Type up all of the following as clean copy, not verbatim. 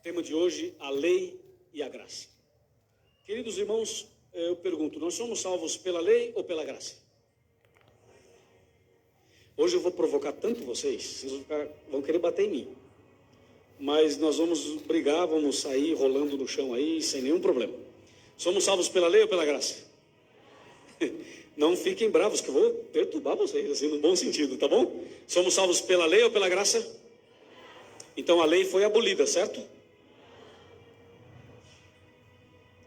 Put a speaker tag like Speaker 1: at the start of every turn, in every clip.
Speaker 1: Tema de hoje, a lei e a graça. Queridos irmãos, eu pergunto, nós somos salvos pela lei ou pela graça? Hoje eu vou provocar tanto vocês vão querer bater em mim. Mas nós vamos brigar, vamos sair rolando no chão aí, sem nenhum problema. Somos salvos pela lei ou pela graça? Não fiquem bravos, que eu vou perturbar vocês, assim, no bom sentido, tá bom? Somos salvos pela lei ou pela graça? Então a lei foi abolida, certo?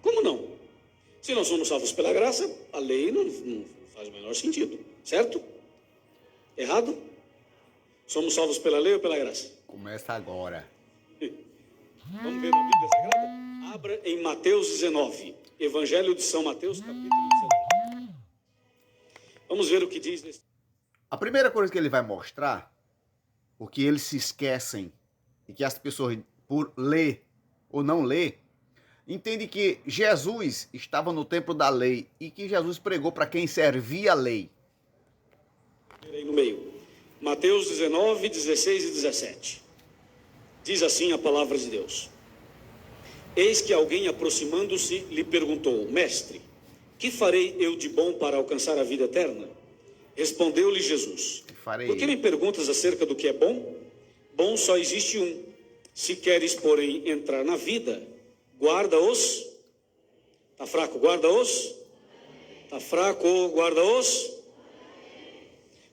Speaker 1: Como não? Se nós somos salvos pela graça, a lei não faz o menor sentido, certo? Errado? Somos salvos pela lei ou pela graça?
Speaker 2: Começa agora.
Speaker 1: Vamos ver na Bíblia Sagrada? Abra em Mateus 19. Evangelho de São Mateus, capítulo 19. Vamos ver o que diz nesse...
Speaker 2: A primeira coisa que ele vai mostrar, o que eles se esquecem, e que as pessoas, por ler ou não ler, entendem que Jesus estava no templo da lei e que Jesus pregou para quem servia a lei.
Speaker 1: Aí no meio. Mateus 19, 16 e 17. Diz assim a palavra de Deus. Eis que alguém, aproximando-se, lhe perguntou: Mestre, que farei eu de bom para alcançar a vida eterna? Respondeu-lhe Jesus: Por que me perguntas acerca do que é bom? Bom só existe um. Se queres, porém, entrar na vida, guarda-os. Tá fraco? Guarda-os. Tá fraco? Guarda-os.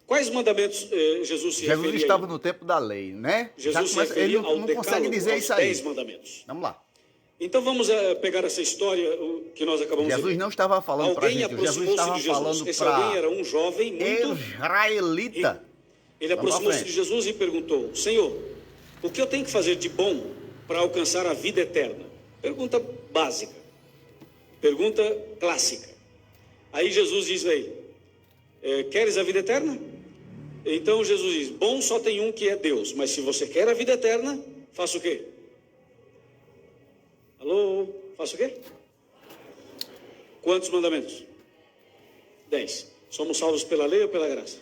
Speaker 1: Quais mandamentos Jesus se referia?
Speaker 2: Jesus estava no tempo da lei, né?
Speaker 1: Jesus se referia ao
Speaker 2: não consegue dizer isso aí.
Speaker 1: 10 mandamentos.
Speaker 2: Vamos lá.
Speaker 1: Então vamos pegar essa história que nós acabamos de ver.
Speaker 2: Jesus não estava falando para a gente, Jesus estava falando
Speaker 1: Esse alguém era um jovem muito
Speaker 2: israelita.
Speaker 1: rico. Ele aproximou-se de Jesus e perguntou: Senhor, o que eu tenho que fazer de bom para alcançar a vida eterna? Pergunta básica. Pergunta clássica. Aí Jesus diz a ele: queres a vida eterna? Então Jesus diz: bom só tem um, que é Deus. Mas se você quer a vida eterna, faça o quê? Alô? Faça o quê? Quantos mandamentos? 10. Somos salvos pela lei ou pela graça?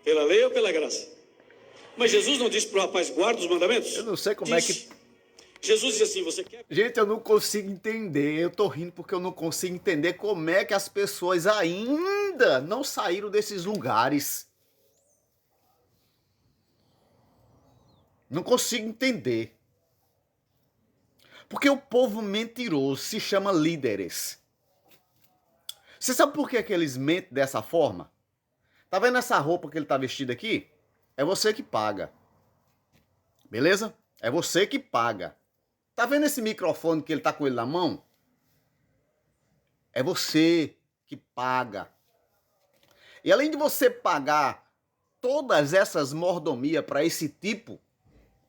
Speaker 1: Pela lei ou pela graça? Mas Jesus não disse para o rapaz: guarda os mandamentos?
Speaker 2: Eu não sei como é que...
Speaker 1: Jesus disse assim: você quer...
Speaker 2: Gente, eu não consigo entender. Eu tô rindo porque eu não consigo entender como é que as pessoas ainda não saíram desses lugares. Não consigo entender. Porque o povo mentiroso se chama líderes. Você sabe por que eles mentem dessa forma? Tá vendo essa roupa que ele tá vestido aqui? É você que paga. Beleza? É você que paga. Tá vendo esse microfone que ele tá com ele na mão? É você que paga. E além de você pagar todas essas mordomias para esse tipo,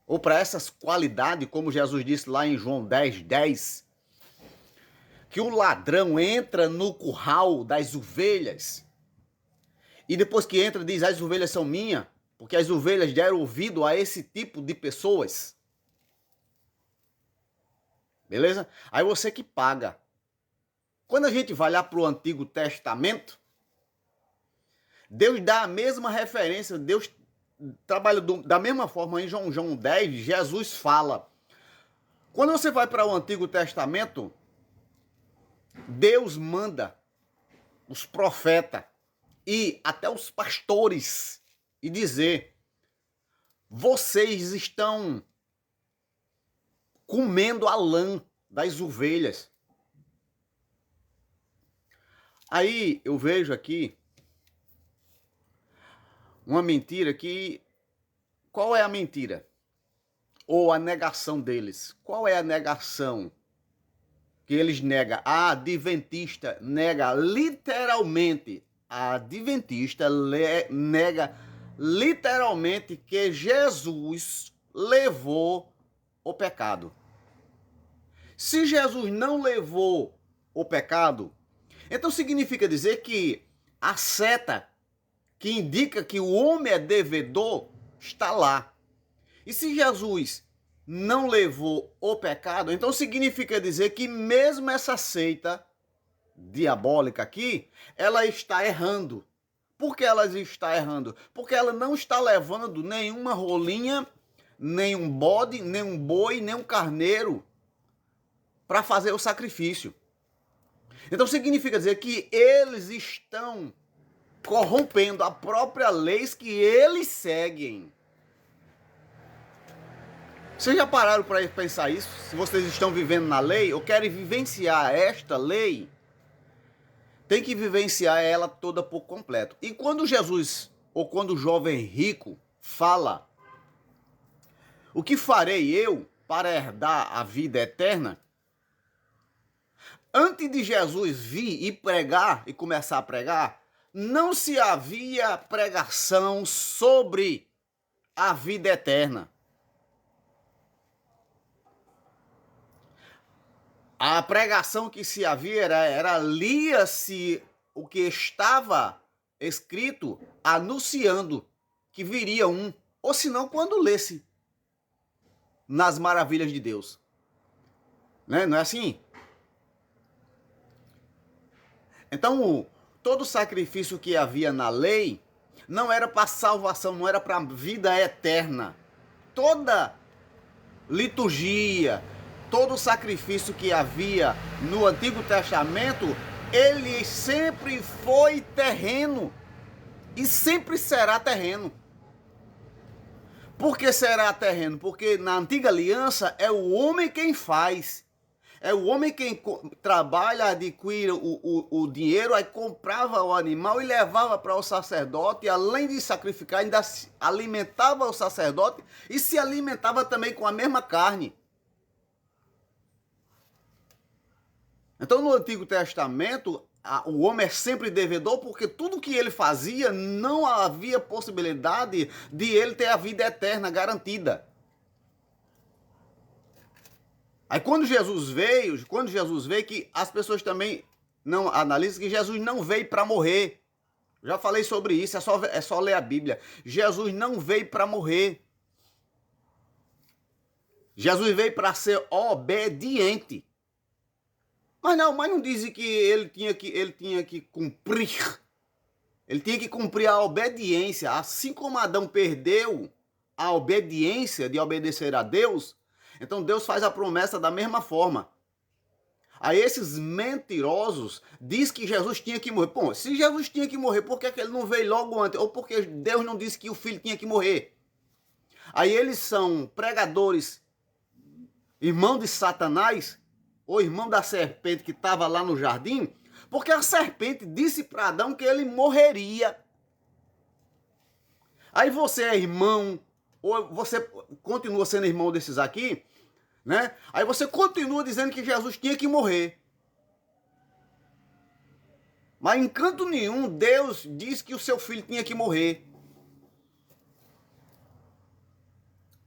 Speaker 2: ou para essas qualidades, como Jesus disse lá em João 10, 10, que o ladrão entra no curral das ovelhas, e depois que entra diz: as ovelhas são minhas, porque as ovelhas deram ouvido a esse tipo de pessoas. Beleza? Aí você que paga. Quando a gente vai lá para o Antigo Testamento, Deus dá a mesma referência, Deus trabalha da mesma forma em João 10, Jesus fala. Quando você vai para o Antigo Testamento, Deus manda os profetas e até os pastores e dizer: vocês estão comendo a lã das ovelhas. Aí eu vejo aqui uma mentira que... Qual é a mentira? Ou a negação deles? Qual é a negação que eles negam? A adventista nega literalmente. A adventista nega literalmente que Jesus levou o pecado. Se Jesus não levou o pecado, então significa dizer que a seta que indica que o homem é devedor está lá. E se Jesus não levou o pecado, então significa dizer que mesmo essa seita diabólica aqui, ela está errando. Por que ela está errando? Porque ela não está levando nenhuma rolinha, nem um bode, nem um boi, nem um carneiro para fazer o sacrifício. Então significa dizer que eles estão corrompendo a própria lei que eles seguem. Vocês já pararam para pensar isso? Se vocês estão vivendo na lei ou querem vivenciar esta lei, tem que vivenciar ela toda por completo. E quando Jesus, ou quando o jovem rico fala, o que farei eu para herdar a vida eterna? Antes de Jesus vir e pregar, e começar a pregar, não se havia pregação sobre a vida eterna. A pregação que se havia era lia-se o que estava escrito anunciando que viria um, ou senão quando lesse nas maravilhas de Deus. Né? Não é assim? Então, todo sacrifício que havia na lei não era para salvação, não era para vida eterna. Toda liturgia, todo sacrifício que havia no Antigo Testamento, ele sempre foi terreno e sempre será terreno. Por que será terreno? Porque na Antiga Aliança é o homem quem faz. É o homem quem trabalha, adquire o dinheiro, aí comprava o animal e levava para o sacerdote, e além de sacrificar, ainda alimentava o sacerdote e se alimentava também com a mesma carne. Então, no Antigo Testamento, o homem é sempre devedor, porque tudo que ele fazia não havia possibilidade de ele ter a vida eterna garantida. Aí quando Jesus veio que as pessoas também não analisam que Jesus não veio para morrer. Já falei sobre isso, é só ler a Bíblia. Jesus não veio para morrer. Jesus veio para ser obediente. Mas não dizem que ele tinha que cumprir. Ele tinha que cumprir a obediência. Assim como Adão perdeu a obediência de obedecer a Deus, então Deus faz a promessa da mesma forma. Aí esses mentirosos dizem que Jesus tinha que morrer. Bom, se Jesus tinha que morrer, por que ele não veio logo antes? Ou porque Deus não disse que o filho tinha que morrer? Aí eles são pregadores, irmão de Satanás, ou irmão da serpente que estava lá no jardim, porque a serpente disse para Adão que ele morreria. Aí você é irmão, ou você continua sendo irmão desses aqui, né? Aí você continua dizendo que Jesus tinha que morrer. Mas em canto nenhum Deus disse que o seu filho tinha que morrer.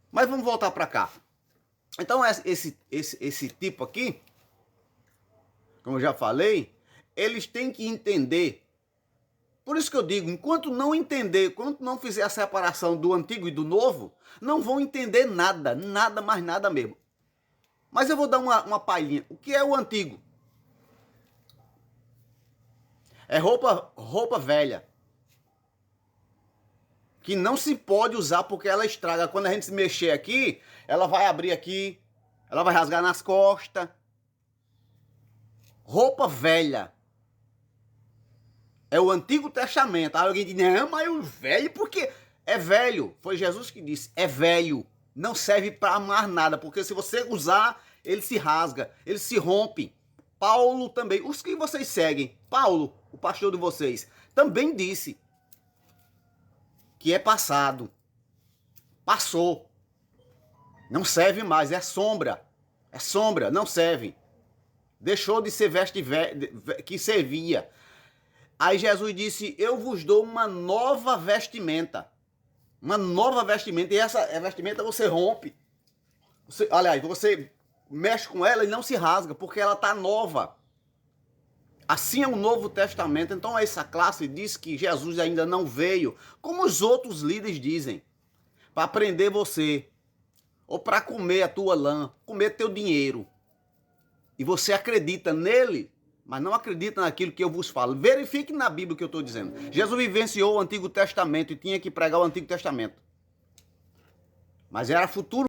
Speaker 2: Mas vamos voltar para cá. Então esse tipo aqui, como eu já falei, eles têm que entender. Por isso que eu digo, enquanto não entender, enquanto não fizer a separação do antigo e do novo, não vão entender nada, nada mais nada mesmo. Mas eu vou dar uma palhinha. O que é o antigo? É roupa velha. Que não se pode usar porque ela estraga. Quando a gente se mexer aqui, ela vai abrir aqui, ela vai rasgar nas costas. Roupa velha. É o Antigo Testamento. Aí alguém diz, não, mas o velho, porque é velho. Foi Jesus que disse, é velho. Não serve para mais nada, porque se você usar, ele se rasga, ele se rompe. Paulo também, os que vocês seguem, Paulo, o pastor de vocês, também disse que é passado. Passou. Não serve mais, é sombra. É sombra, não serve. Deixou de ser veste que servia. Aí Jesus disse, eu vos dou uma nova vestimenta. Uma nova vestimenta. E essa vestimenta você rompe. Você mexe com ela e não se rasga, porque ela está nova. Assim é o Novo Testamento. Então essa classe diz que Jesus ainda não veio, como os outros líderes dizem, para prender você, ou para comer a tua lã, comer teu dinheiro. E você acredita nele, mas não acredita naquilo que eu vos falo. Verifique na Bíblia o que eu estou dizendo. Jesus vivenciou o Antigo Testamento e tinha que pregar o Antigo Testamento. mas era futuro